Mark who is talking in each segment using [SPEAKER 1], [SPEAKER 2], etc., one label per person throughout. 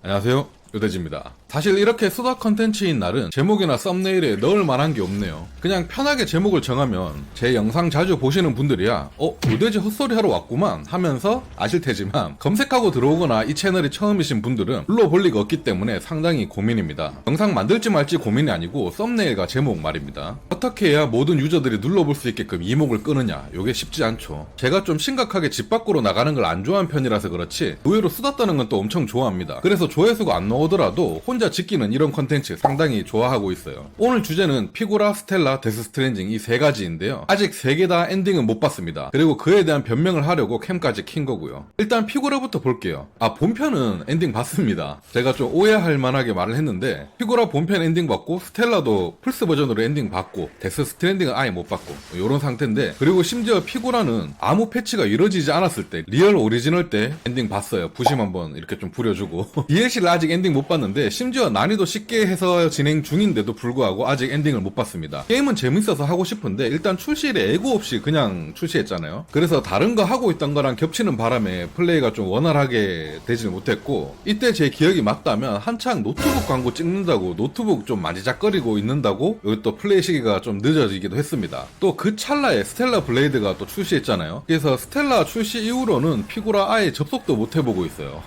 [SPEAKER 1] 안녕하세요, 요대지입니다. 사실 이렇게 수다 컨텐츠인 날은 제목이나 썸네일에 넣을 만한 게 없네요. 그냥 편하게 제목을 정하면 제 영상 자주 보시는 분들이야 요대지 헛소리 하러 왔구만 하면서 아실 테지만, 검색하고 들어오거나 이 채널이 처음이신 분들은 눌러볼 리가 없기 때문에 상당히 고민입니다. 영상 만들지 말지 고민이 아니고 썸네일과 제목 말입니다. 어떻게 해야 모든 유저들이 눌러볼 수 있게끔 이목을 끄느냐, 요게 쉽지 않죠. 제가 좀 심각하게 집 밖으로 나가는 걸 안 좋아하는 편이라서 그렇지 의외로 수다 떠는 건 또 엄청 좋아합니다. 그래서 조회수가 안 나오더라도 혼자 지키는 이런 컨텐츠 상당히 좋아하고 있어요. 오늘 주제는 피구라, 스텔라, 데스 스트랜딩 이 세 가지인데요. 아직 세 개 다 엔딩은 못 봤습니다. 그리고 그에 대한 변명을 하려고 캠까지 킨 거고요. 일단 피구라부터 볼게요. 본편은 엔딩 봤습니다. 제가 좀 오해할 만하게 말을 했는데, 피구라 본편 엔딩 봤고, 스텔라도 플스 버전으로 엔딩 봤고, 데스 스트랜딩은 아예 못 봤고, 요런 상태인데, 그리고 심지어 피구라는 아무 패치가 이루어지지 않았을 때 리얼 오리지널 때 엔딩 봤어요. 부심 한번 이렇게 좀 부려주고 DLC를 아직 엔딩 못 봤는데, 심지어 난이도 쉽게 해서 진행 중인데도 불구하고 아직 엔딩을 못 봤습니다. 게임은 재밌어서 하고 싶은데 일단 출시일에 예고 없이 그냥 출시했잖아요. 그래서 다른 거 하고 있던 거랑 겹치는 바람에 플레이가 좀 원활하게 되질 못했고, 이때 제 기억이 맞다면 한창 노트북 광고 찍는다고 노트북 좀 만지작거리고 있는다고 여기 또 플레이 시기가 좀 늦어지기도 했습니다. 또 그 찰나에 스텔라 블레이드가 또 출시했잖아요. 그래서 스텔라 출시 이후로는 피구라 아예 접속도 못 해보고 있어요.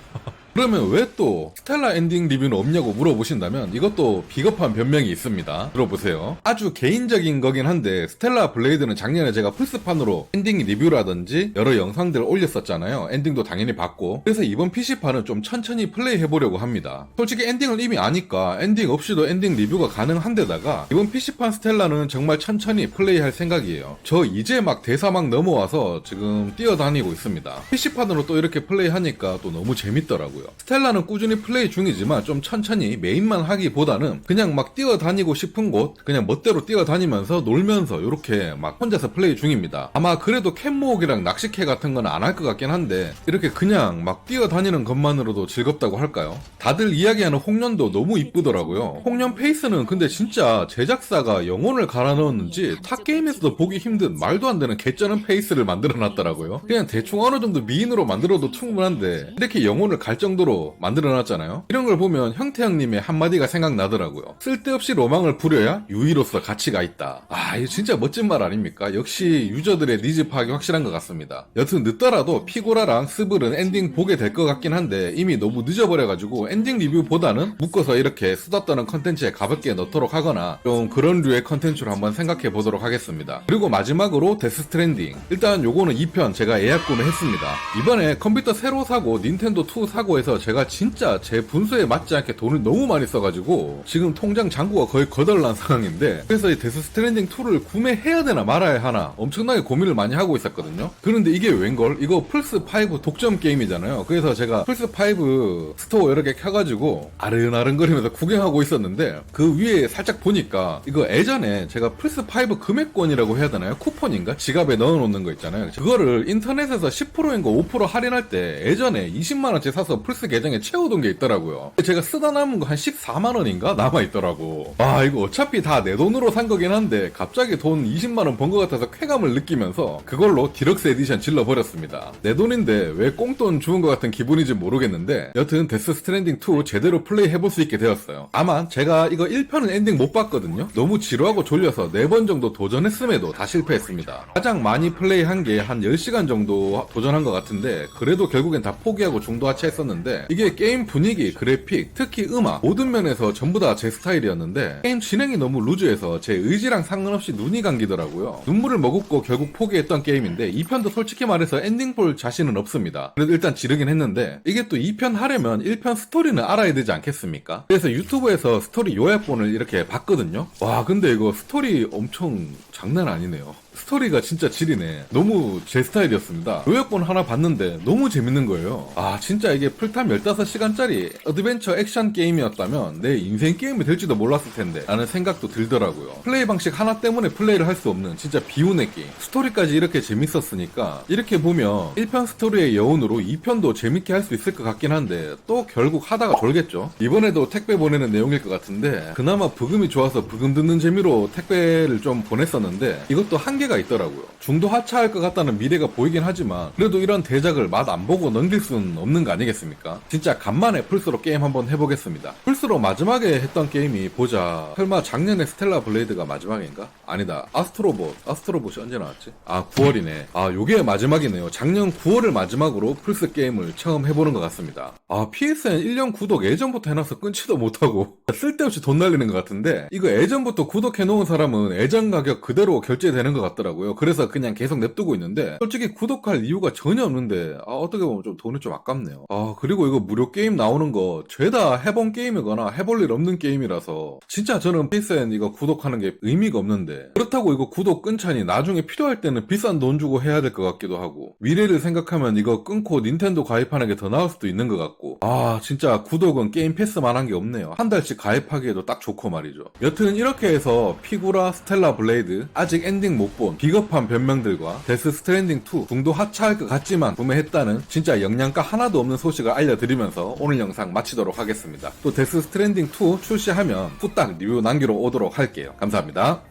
[SPEAKER 1] 그러면 왜 또 스텔라 엔딩 리뷰는 없냐고 물어보신다면, 이것도 비겁한 변명이 있습니다. 들어보세요. 아주 개인적인 거긴 한데, 스텔라 블레이드는 작년에 제가 플스판으로 엔딩 리뷰라든지 여러 영상들을 올렸었잖아요. 엔딩도 당연히 봤고, 그래서 이번 PC판은 좀 천천히 플레이해보려고 합니다. 솔직히 엔딩을 이미 아니까 엔딩 없이도 엔딩 리뷰가 가능한 데다가, 이번 PC판 스텔라는 정말 천천히 플레이할 생각이에요. 저 이제 막 대사 막 넘어와서 지금 뛰어다니고 있습니다. PC판으로 또 이렇게 플레이하니까 또 너무 재밌더라고요. 스텔라는 꾸준히 플레이 중이지만 좀 천천히 메인만 하기보다는 그냥 막 뛰어다니고 싶은 곳 그냥 멋대로 뛰어다니면서 놀면서 이렇게 막 혼자서 플레이 중입니다. 아마 그래도 캔모으기랑 낚시캐 같은 건 안 할 것 같긴 한데, 이렇게 그냥 막 뛰어다니는 것만으로도 즐겁다고 할까요? 다들 이야기하는 홍련도 너무 이쁘더라고요. 홍련 페이스는 근데 진짜 제작사가 영혼을 갈아 넣었는지 탑게임에서도 보기 힘든 말도 안 되는 개쩌는 페이스를 만들어 놨더라고요. 그냥 대충 어느 정도 미인으로 만들어도 충분한데 이렇게 영혼을 갈 정도로 만들어놨잖아요. 이런 걸 보면 형태형님의 한마디가 생각나더라고요. 쓸데없이 로망을 부려야 유의로서 가치가 있다. 이거 진짜 멋진 말 아닙니까? 역시 유저들의 니즈 파악이 확실한 것 같습니다. 여튼 늦더라도 피고라랑 스블은 엔딩 보게 될 것 같긴 한데, 이미 너무 늦어버려가지고 엔딩 리뷰보다는 묶어서 이렇게 수다 떠는 컨텐츠에 가볍게 넣도록 하거나 좀 그런 류의 컨텐츠로 한번 생각해 보도록 하겠습니다. 그리고 마지막으로 데스 스트랜딩. 일단 요거는 2편 제가 예약구를 했습니다. 이번에 컴퓨터 새로 사고 닌텐도 2 사고 해서 제가 진짜 제 분수에 맞지 않게 돈을 너무 많이 써가지고 지금 통장 잔고가 거의 거덜난 상황인데, 그래서 이 데스 스트랜딩 2를 구매해야 되나 말아야 하나 엄청나게 고민을 많이 하고 있었거든요. 그런데 이게 웬걸? 이거 플스5 독점 게임이잖아요. 그래서 제가 플스5 스토어 여러 개 켜가지고 아른아른거리면서 구경하고 있었는데, 그 위에 살짝 보니까 이거 예전에 제가 플스5 금액권이라고 해야 되나요? 쿠폰인가? 지갑에 넣어놓는 거 있잖아요. 그거를 인터넷에서 10%인가 5% 할인할 때 예전에 20만원치 사서 플스 계정에 채워둔 게 있더라고요. 제가 쓰다 남은 거 한 14만원인가? 남아있더라고. 이거 어차피 다 내 돈으로 산 거긴 한데 갑자기 돈 20만원 번 거 같아서 쾌감을 느끼면서 그걸로 디럭스 에디션 질러버렸습니다. 내 돈인데 왜 꽁돈 주은 것 같은 기분인지 모르겠는데, 여튼 데스 스트랜딩 2 제대로 플레이 해볼 수 있게 되었어요. 다만 제가 이거 1편은 엔딩 못 봤거든요. 너무 지루하고 졸려서 4번 정도 도전했음에도 다 실패했습니다. 가장 많이 플레이한 게 한 10시간 정도 도전한 것 같은데, 그래도 결국엔 다 포기하고 중도 하차했었는데, 이게 게임 분위기, 그래픽, 특히 음악 모든 면에서 전부 다 제 스타일이었는데, 게임 진행이 너무 루즈해서 제 의지랑 상관없이 눈이 감기더라고요. 눈물을 머금고 결국 포기했던 게임인데, 2편도 솔직히 말해서 엔딩 볼 자신은 없습니다. 그래도 일단 지르긴 했는데, 이게 또 2편 하려면 1편 스토리는 알아야 되지 않겠습니까? 그래서 유튜브에서 스토리 요약본을 이렇게 봤거든요. 근데 이거 스토리 엄청 장난 아니네요. 스토리가 진짜 지리네. 너무 제 스타일이었습니다. 요약본 하나 봤는데 너무 재밌는 거예요. 진짜 이게 풀타임 15시간짜리 어드벤처 액션 게임이었다면 내 인생 게임이 될지도 몰랐을 텐데 라는 생각도 들더라고요. 플레이 방식 하나 때문에 플레이를 할 수 없는 진짜 비운의 게임. 스토리까지 이렇게 재밌었으니까, 이렇게 보면 1편 스토리의 여운으로 2편도 재밌게 할 수 있을 것 같긴 한데, 또 결국 하다가 졸겠죠. 이번에도 택배 보내는 내용일 것 같은데, 그나마 부금이 좋아서 부금 듣는 재미로 택배를 좀 보냈었는데, 이것도 한계가 미래가 있더라고요. 중도 하차할 것 같다는 미래가 보이긴 하지만 그래도 이런 대작을 맛 안 보고 넘길 수는 없는 거 아니겠습니까? 진짜 간만에 플스로 게임 한번 해보겠습니다. 플스로 마지막에 했던 게임이 보자, 설마 작년에 스텔라 블레이드가 마지막인가? 아니다, 아스트로봇이 언제 나왔지? 아, 9월이네. 아, 요게 마지막이네요. 작년 9월을 마지막으로 플스 게임을 처음 해보는 것 같습니다. 아, PSN 1년 구독 예전부터 해놔서 끊지도 못하고 쓸데없이 돈 날리는 것 같은데, 이거 예전부터 구독해놓은 사람은 예전 가격 그대로 결제되는 것 같더라고요. 그래서 그냥 계속 냅두고 있는데, 솔직히 구독할 이유가 전혀 없는데, 어떻게 보면 좀 돈이 좀 아깝네요. 그리고 이거 무료 게임 나오는 거 죄다 해본 게임이거나 해볼 일 없는 게임이라서 진짜 저는 PSN 이거 구독하는 게 의미가 없는데, 그렇다고 이거 구독 끊자니 나중에 필요할 때는 비싼 돈 주고 해야 될 것 같기도 하고, 미래를 생각하면 이거 끊고 닌텐도 가입하는 게 더 나을 수도 있는 것 같고, 진짜 구독은 게임 패스만 한 게 없네요. 한 달씩 가입하기에도 딱 좋고 말이죠. 여튼 이렇게 해서 피구라 스텔라 블레이드, 아직 엔딩 못 본 비겁한 변명들과 데스 스트랜딩 2 중도 하차할 것 같지만 구매했다는 진짜 영양가 하나도 없는 소식을 알려드리면서 오늘 영상 마치도록 하겠습니다. 또 데스 스트랜딩 2 출시하면 후딱 리뷰 남기러 오도록 할게요. 감사합니다.